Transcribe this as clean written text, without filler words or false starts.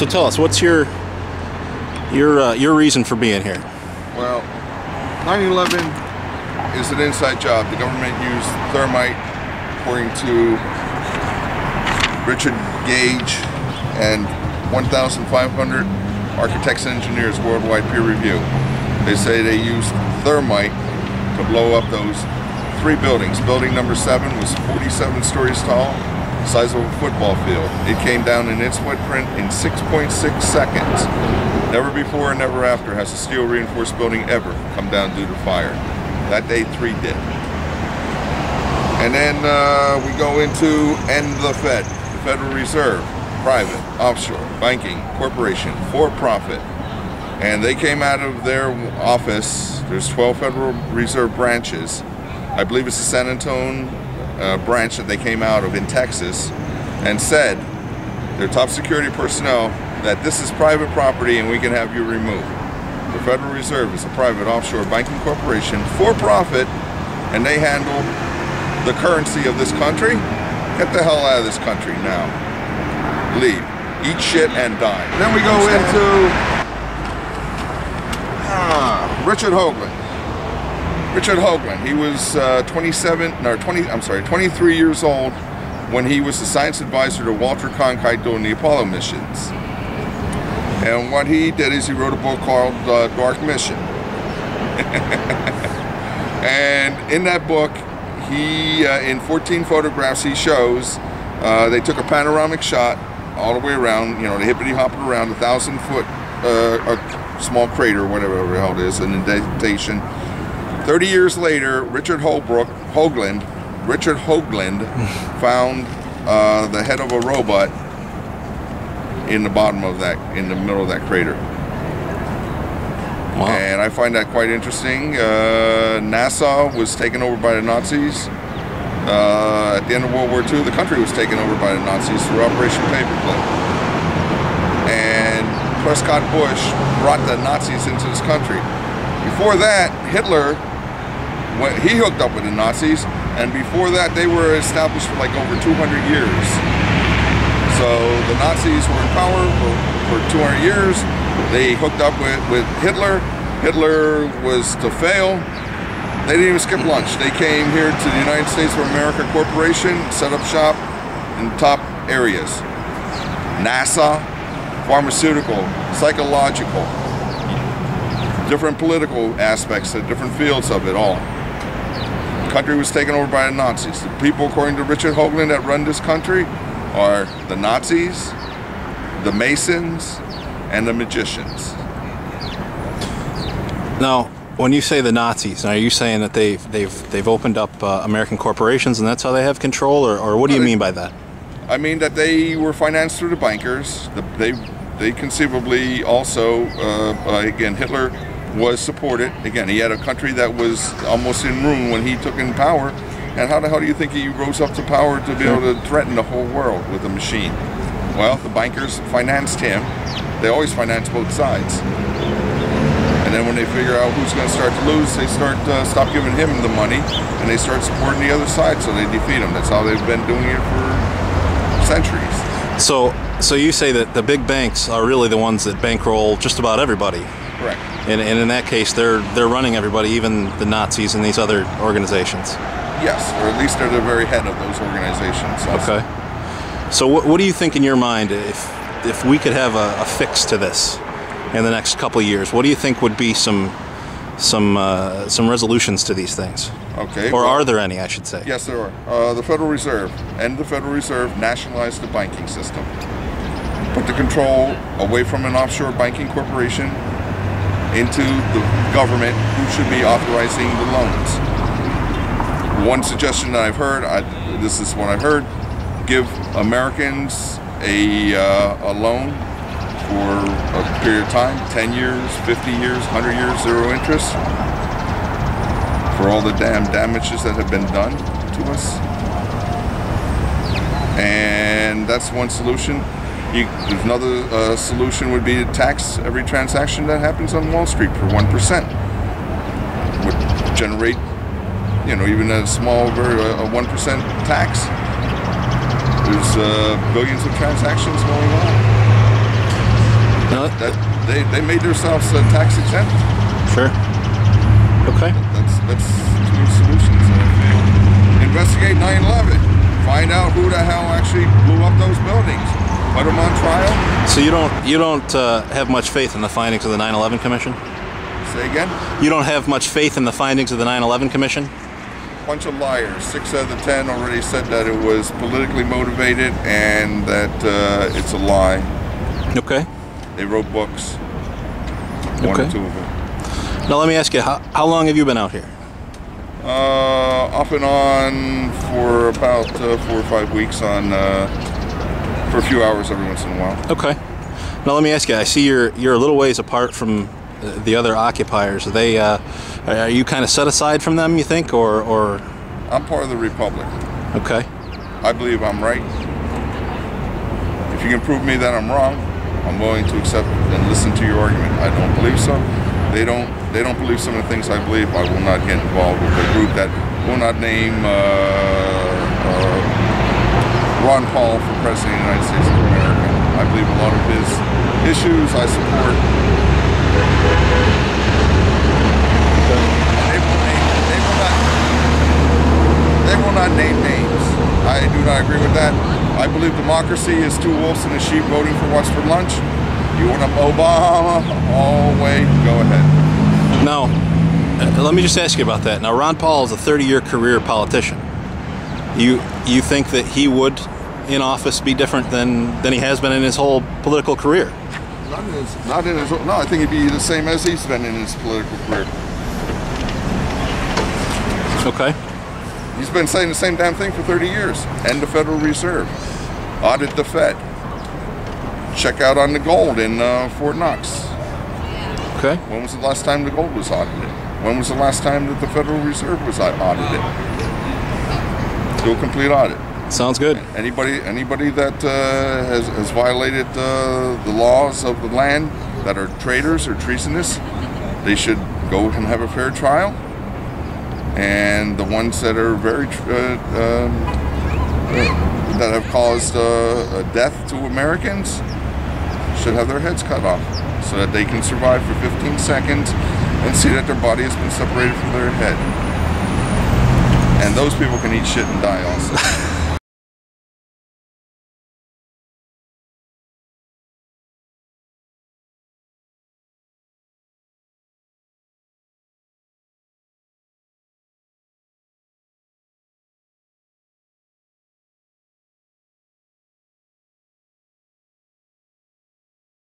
So tell us, what's your reason for being here? Well, 9/11 is an inside job. The government used thermite, according to Richard Gage and 1,500 architects and engineers worldwide peer review. They say they used thermite to blow up those 3 buildings. Building number 7 was 47 stories tall, size of a football field. It came down in its footprint in 6.6 seconds. Never before and never after has a steel reinforced building ever come down due to fire. That day 3 did. And then we go into the Fed, the Federal Reserve, private, offshore, banking, corporation, for-profit. And they came out of their office. There's 12 Federal Reserve branches. I believe it's the San Antonio branch that they came out of in Texas, and said, their top security personnel, that this is private property and we can have you removed. The Federal Reserve is a private offshore banking corporation, for profit, and they handle the currency of this country. Get the hell out of this country now. Leave. Eat shit and die. Then we go into Richard Hoagland. Richard Hoagland. He was 23 years old when he was the science advisor to Walter Cronkite during the Apollo missions. And what he did is he wrote a book called Dark Mission. And in that book, he, in 14 photographs, he shows they took a panoramic shot all the way around, you know, they hippity-hopped around a 1,000-foot a small crater, whatever the hell it is, an indentation. 30 years later, Richard Hoagland found the head of a robot in the bottom of that, in the middle of that crater. Wow. And I find that quite interesting. NASA was taken over by the Nazis. At the end of World War II, the country was taken over by the Nazis through Operation Paperclip. And Prescott Bush brought the Nazis into this country. Before that, Hitler, he hooked up with the Nazis, and before that they were established for like over 200 years. So the Nazis were in power for 200 years. They hooked up with Hitler. Hitler was to fail. They didn't even skip lunch. They came here to the United States of America Corporation, set up shop in top areas. NASA, pharmaceutical, psychological, different political aspects, different fields of it all. The country was taken over by the Nazis. The people, according to Richard Hoagland, that run this country are the Nazis, the Masons, and the magicians. Now, when you say the Nazis, are you saying that they've opened up American corporations and that's how they have control, or what do you mean by that? I mean that they were financed through the bankers. They conceivably also, again, Hitler was supported. Again, he had a country that was almost in ruin when he took in power. And how the hell do you think he rose up to power to be able to threaten the whole world with a machine? Well, the bankers financed him. They always finance both sides. And then when they figure out who's going to start to lose, they stop giving him the money, and they start supporting the other side, so they defeat him. That's how they've been doing it for centuries. So you say that the big banks are really the ones that bankroll just about everybody. Correct. And in that case, they're running everybody, even the Nazis and these other organizations. Yes, or at least they're the very head of those organizations. Also. Okay. So what do you think in your mind, if we could have a fix to this in the next couple of years, what do you think would be some resolutions to these things? Okay. Or are there any, I should say? Yes, there are. The Federal Reserve and the Federal Reserve nationalized the banking system. Put the control away from an offshore banking corporation into the government, who should be authorizing the loans. One suggestion that I've heard, this is what I've heard, give Americans a loan for a period of time, 10 years, 50 years, 100 years, zero interest, for all the damn damages that have been done to us. And that's one solution. Another solution would be to tax every transaction that happens on Wall Street for 1%. Would generate, you know, even a small, a 1% tax. There's billions of transactions going on. No. that they made themselves tax exempt. Sure. Okay. That's two solutions. Investigate 9/11. Find out who the hell actually blew up those buildings. Put them on trial. So you don't have much faith in the findings of the 9/11 Commission? Say again? You don't have much faith in the findings of the 9/11 Commission? Bunch of liars. 6 out of the 10 already said that it was politically motivated and that it's a lie. Okay. They wrote books. One or two of them. Now let me ask you, how long have you been out here? Off and on for about 4 or 5 weeks for a few hours every once in a while. Okay. Now let me ask you, I see you're a little ways apart from the other occupiers. Are you kind of set aside from them, you think, or? I'm part of the Republic. Okay. I believe I'm right. If you can prove me that I'm wrong, I'm willing to accept and listen to your argument. I don't believe so. They don't believe some of the things I believe. I will not get involved with a group that will not name Ron Paul for President of the United States of America. I believe a lot of his issues I support. They will not name names. I do not agree with that. I believe democracy is two wolves and a sheep voting for what's for lunch. You want Obama all the way, go ahead. Now, let me just ask you about that. Now, Ron Paul is a 30-year career politician. You think that he would, in office, be different than he has been in his whole political career? Not in his. No, I think he'd be the same as he's been in his political career. Okay. He's been saying the same damn thing for 30 years. End the Federal Reserve. Audit the Fed. Check out on the gold in Fort Knox. Okay. When was the last time the gold was audited? When was the last time that the Federal Reserve was audited? Do a complete audit. Sounds good. Anybody that has violated the laws of the land, that are traitors or treasonous, they should go and have a fair trial. And the ones that are very that have caused death to Americans should have their heads cut off so that they can survive for 15 seconds and see that their body has been separated from their head. And those people can eat shit and die also.